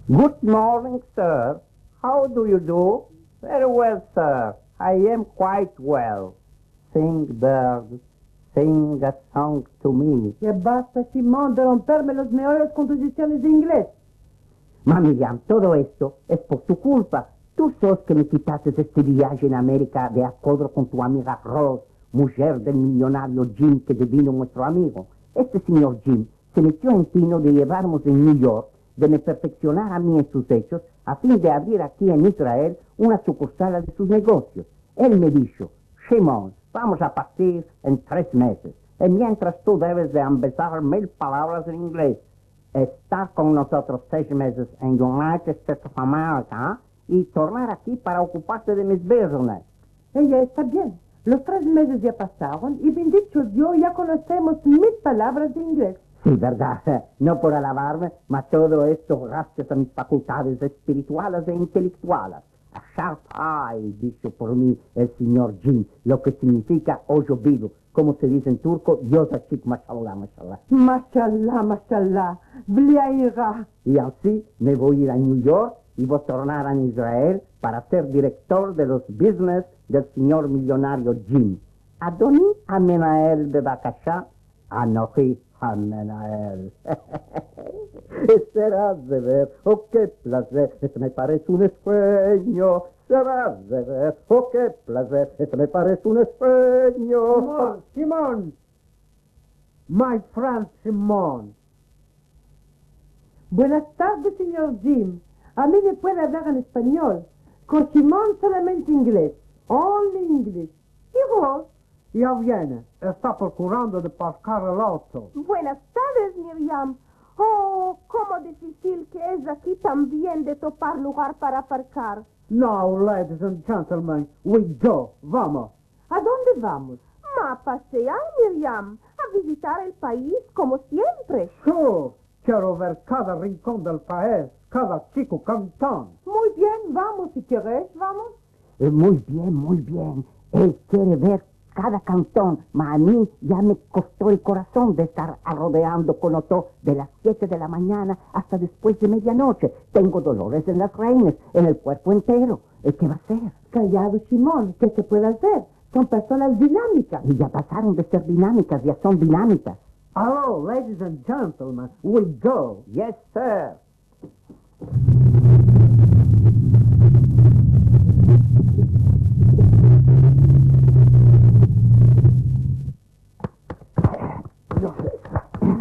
Good morning, sir. How do you do? Very well, sir. I am quite well. Sing, birds, sing a song to me. Ya basta, Simón, de romperme los meollos con tus lecciones de inglés. Ma Miriam, todo esto es por tu culpa. Tú sos que me quitaste este viaje en América de acuerdo con tu amiga Rose, mujer del millonario Jim que devino nuestro amigo. Este señor Jim se metió en tino de llevarnos en New York, de me perfeccionar a mí en sus hechos, a fin de abrir aquí en Israel una sucursal de sus negocios. Él me dijo, Simón, vamos a partir en 3 meses, y mientras tú debes de empezar 1000 palabras en inglés, estar con nosotros 6 meses en United States of America y tornar aquí para ocuparte de mis business. Ella está bien. Los 3 meses ya pasaron y, bien dicho yo, ya conocemos 1000 palabras de inglés. Sí, verdad, no por alabarme, mas todo esto gracias a mis facultades espirituales e intelectuales. A sharp eye, dicho por mí el señor Jim, lo que significa ojo vivo. Como se dice en turco, Dios achik, mashallah, mashallah. Mashallah, mashallah, bliaira. Y así me voy a ir a New York y voy a tornar a Israel para ser director de los business del señor millonario Jim. Adoni Amenael de Bakasha, Anoji Amenael. Serás de ver, oh qué placer, esto me parece un sueño. Serás de ver, oh qué placer, esto me parece un sueño. Simón, my friend Simón. Buenas tardes, señor Jim. A mí me puede hablar en español. Con Simón solamente inglés. Only English. ¿Y vos? Ya viene, está procurando de parcar el auto. Buenas tardes, Miriam. Oh, cómo difícil que es aquí también de topar lugar para aparcar. Now, ladies and gentlemen, we go. Vamos. ¿A dónde vamos? A pasear, Miriam. A visitar el país como siempre. Sure. Quiero ver cada rincón del país, cada chico cantón. Muy bien, vamos si querés, vamos. Muy bien. Él quiere ver cada cantón, mas a mí ya me costó el corazón de estar rodeando con Otto de las 7 de la mañana hasta después de medianoche. Tengo dolores en las reines, en el cuerpo entero. ¿Qué va a hacer? Callado, Simón, ¿qué se puede hacer? Son personas dinámicas. Y ya pasaron de ser dinámicas, ya son dinámicas. Hello, ladies and gentlemen, we go. Yes, sir.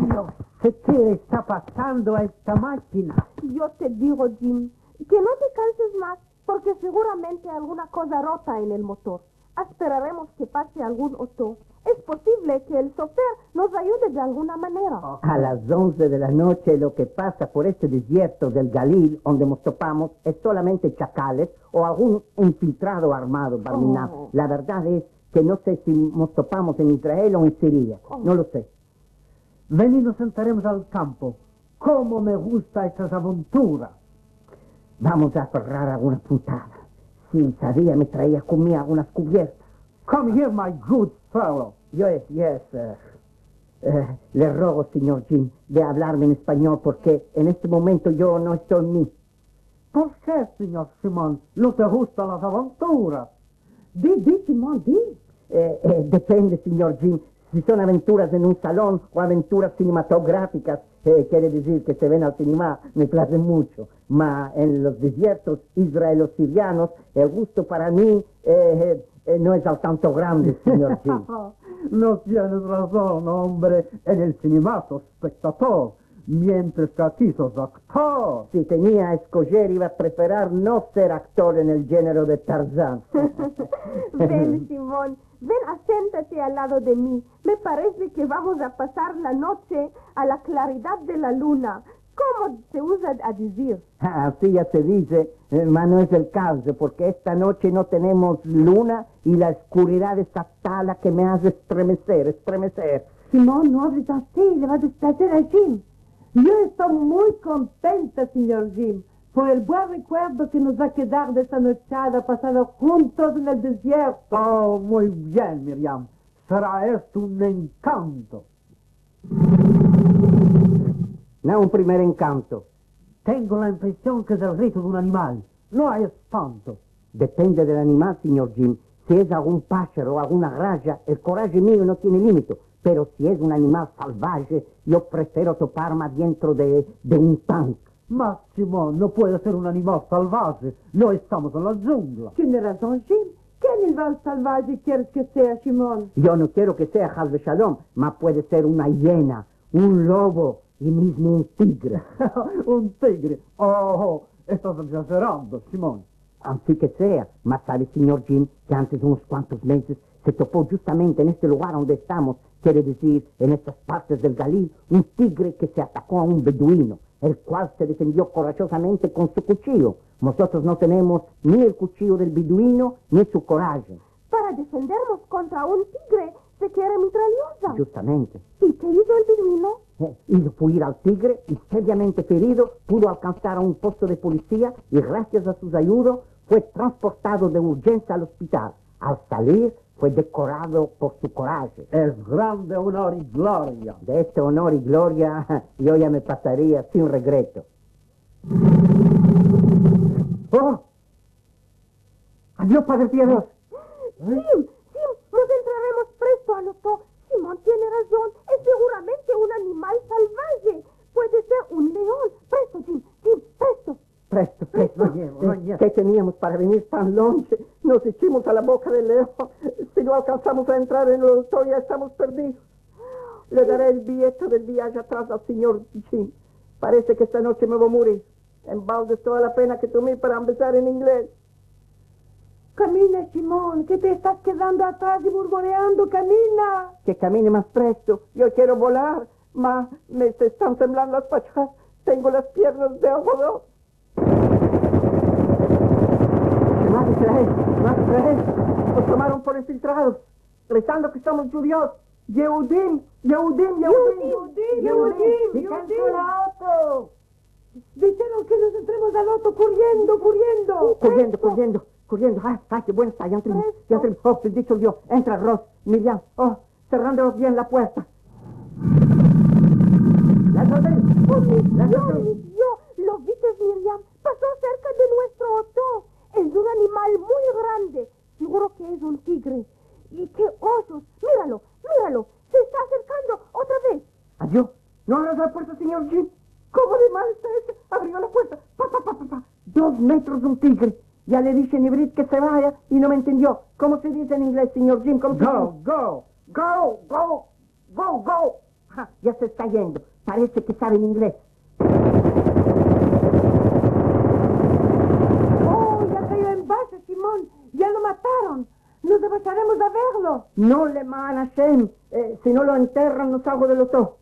No sé qué está pasando a esta máquina. Yo te digo, Jim, que no te canses más, porque seguramente alguna cosa rota en el motor. Esperaremos que pase algún auto. Es posible que el chofer nos ayude de alguna manera. A las 11 de la noche lo que pasa por este desierto del Galil, donde nos topamos, es solamente chacales o algún infiltrado armado, Barminab. La verdad es que no sé si nos topamos en Israel o en Siria. No lo sé. Ven y nos sentaremos al campo. ¡Cómo me gustan esas aventuras! Vamos a aferrar alguna puntada. Si sabía, me traía conmigo algunas cubiertas. Come here, my good fellow. Yes. Le ruego, señor Jim, de hablarme en español porque en este momento yo no estoy en mí. ¿Por qué, señor Simón, no te gustan las aventuras? Di, Simón, di. Depende, señor Jim. Si son aventuras en un salón o aventuras cinematográficas, quiere decir que se ven al cinema, me place mucho. Ma en los desiertos israelo-sirianos, el gusto para mí no es al tanto grande, señor Jim. No tienes razón, hombre. En el cinema sos espectador, mientras que aquí sos actor. Si tenía a escoger, iba a preferir no ser actor en el género de Tarzán. Ven, Simón. Ven, siéntate al lado de mí. Me parece que vamos a pasar la noche a la claridad de la luna. ¿Cómo se usa a decir? Así ya se dice, mas no es el caso, porque esta noche no tenemos luna y la oscuridad está tal que me hace estremecer. Simón, no hables así, le va a desplacer a Jim. Yo estoy muy contenta, señor Jim. por el buen recuerdo que nos va a quedar de esa nochada pasada juntos en el desierto. Oh, muy bien, Miriam. Será esto un encanto. No un primer encanto. Tengo la impresión que es el grito de un animal. No hay espanto. Depende del animal, señor Jim. Si es algún pájaro o alguna raya, el coraje mío no tiene límite. Pero si es un animal salvaje, yo prefiero toparme dentro de un tanque. Máximo, no puede ser un animal salvaje. No estamos en la jungla. Tiene razón, Jim. ¿Qué animal salvaje quieres que sea, Simón? Yo no quiero que sea Halve Shalom, mas puede ser una hiena, un lobo y mismo un tigre. Un tigre. Oh, estás exagerando, Simón. Así que sea, mas sabe, señor Jim, que antes de unos cuantos meses se topó justamente en este lugar donde estamos, quiere decir, en estas partes del Galil, un tigre que se atacó a un beduino, el cual se defendió corajosamente con su cuchillo. Nosotros no tenemos ni el cuchillo del beduino ni su coraje. Para defendernos contra un tigre se quiere mitrañosa. Justamente. ¿Y qué hizo el beduino? Hizo fuir al tigre y seriamente ferido pudo alcanzar a un puesto de policía y gracias a sus ayudas fue transportado de urgencia al hospital. Al salir fue decorado por su coraje. Es grande honor y gloria. De este honor y gloria yo ya me pasaría sin regreto. ¡Oh! ¡Adiós, Padre Piadoso! Jim, nos entraremos presto al hoto. Simón tiene razón, es seguramente un animal salvaje. Puede ser un león. Presto, Jim, presto. Presto. ¿Qué teníamos para venir tan longe? Nos echamos a la boca del león. Si no alcanzamos a entrar en el auto, ya estamos perdidos. Le daré el billete del viaje atrás al señor Jim. Parece que esta noche me voy a morir. En balde toda la pena que tomé para empezar en inglés. Camina, Simón, que te estás quedando atrás y murmureando. Camina. Que camine más presto. Yo quiero volar, mas me están temblando las patas. Tengo las piernas de algodón. Más Israel. Nos tomaron por infiltrados, gritando que somos judíos. Yehudim. ¡Picante el auto! Dijeron que nos entremos al auto corriendo. Corriendo. Ay, qué bueno está, ya entremos. Oh, bendito Dios. Entra, Ross, Miriam. Oh, cerrando bien la puerta. ¿Lo viste, Miriam? Pasó cerca de nuestro auto. Es un animal muy grande. Seguro que es un tigre. ¿Y qué osos? Míralo. Se está acercando otra vez. Adiós. No abras la puerta, señor Jim. ¿Cómo de mal está ese? Abrió la puerta. 2 metros un tigre. Ya le dije en hebreo que se vaya y no me entendió. ¿Cómo se dice en inglés, señor Jim? ¿Cómo se dice? Go. Ya se está yendo. Parece que sabe en inglés. Oh, ya cayó en base, Simón. Ya lo mataron. Nos debacharemos a verlo. No le man a Hashem. Si no lo enterran, no salgo del auto.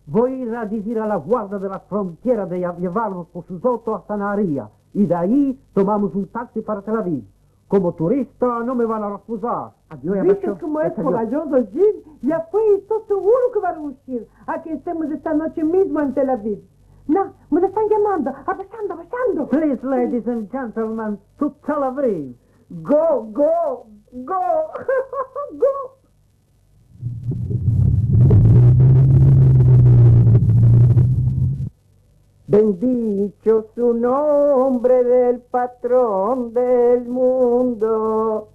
Voy a ir a decir a la guardia de la frontera de llevarnos por sus autos a Sanaría. Y de ahí tomamos un taxi para Tel Aviv. Como turista no me van a refusar. ¿Viste cómo es corajoso, Jim? Ya fue y estoy seguro que va a reducir a que estemos esta noche mismo en Tel Aviv. No, me están llamando. Abrazando. Please, ladies and gentlemen, to Tel Aviv. Go. Bendito su nombre del patrón del mundo.